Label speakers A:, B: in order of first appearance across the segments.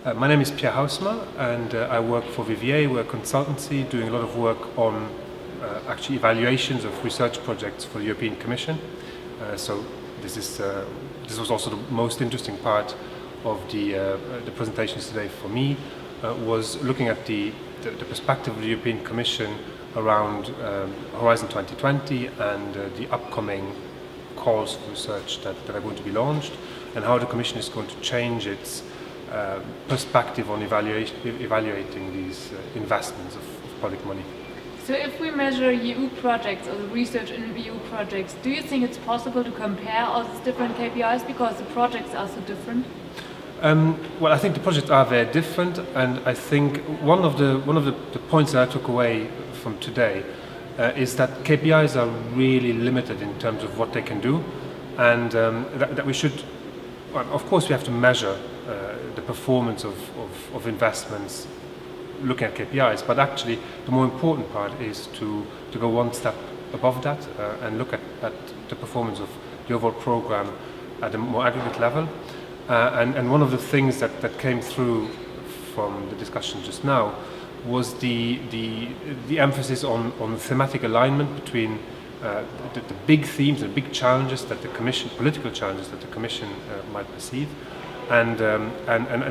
A: My name is Pierre Hausemer, and I work for VVA. We're a consultancy doing a lot of work on actually evaluations of research projects for the European Commission. So this was also the most interesting part of the presentations today for me, was looking at the perspective of the European Commission around Horizon 2020 and the upcoming calls for research that are going to be launched, and how the Commission is going to change its perspective on evaluating these investments of public money.
B: So if we measure EU projects or the research in EU projects, do you think it's possible to compare all these different KPIs because the projects are so different?
A: Well, I think the projects are very different, and I think one of the points that I took away from today is that KPIs are really limited in terms of what they can do, and that we should, well, of course, we have to measure the performance of investments looking at KPIs, but actually the more important part is to go one step above that and look at the performance of the overall program at a more aggregate level. And one of the things that came through from the discussion just now was the emphasis on thematic alignment between the big themes and big challenges that the Commission, political challenges that the Commission might perceive, and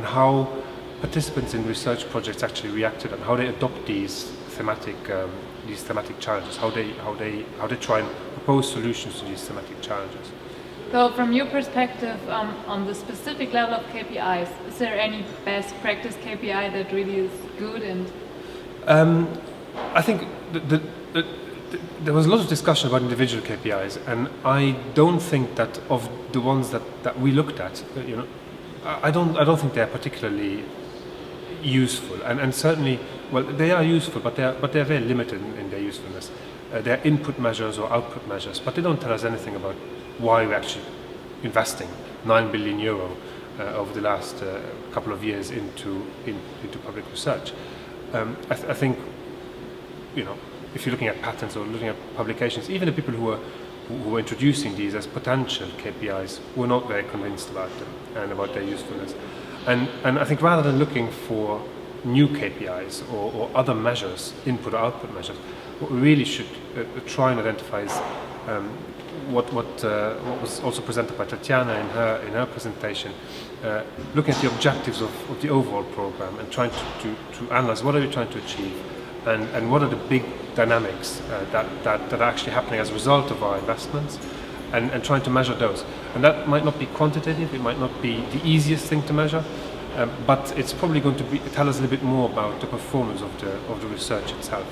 A: how participants in research projects actually reacted and how they adopt these thematic challenges, how they try and propose solutions to these thematic challenges.
B: So from your perspective on the specific level of KPIs, is there any best practice KPI that really is good? And
A: I think there was a lot of discussion about individual KPIs, and I don't think that of the ones that we looked at, I don't think they're particularly useful, and certainly, well, they are useful, but they're very limited in their usefulness. They're input measures or output measures, but they don't tell us anything about why we're actually investing 9 billion euro over the last couple of years into public research. I think, if you're looking at patents or looking at publications, even the people who were introducing these as potential KPIs were not very convinced about them and about their usefulness. And I think rather than looking for new KPIs or other measures, input or output measures, what we really should try and identify is what was also presented by Tatiana in her presentation, looking at the objectives of the overall program and trying to analyze what are we trying to achieve, and what are the big dynamics that are actually happening as a result of our investments, and trying to measure those. And that might not be quantitative, it might not be the easiest thing to measure, but it's probably going to tell us a little bit more about the performance of the research itself.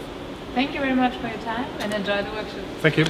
B: Thank you very much for your time, and enjoy the workshop.
A: Thank you.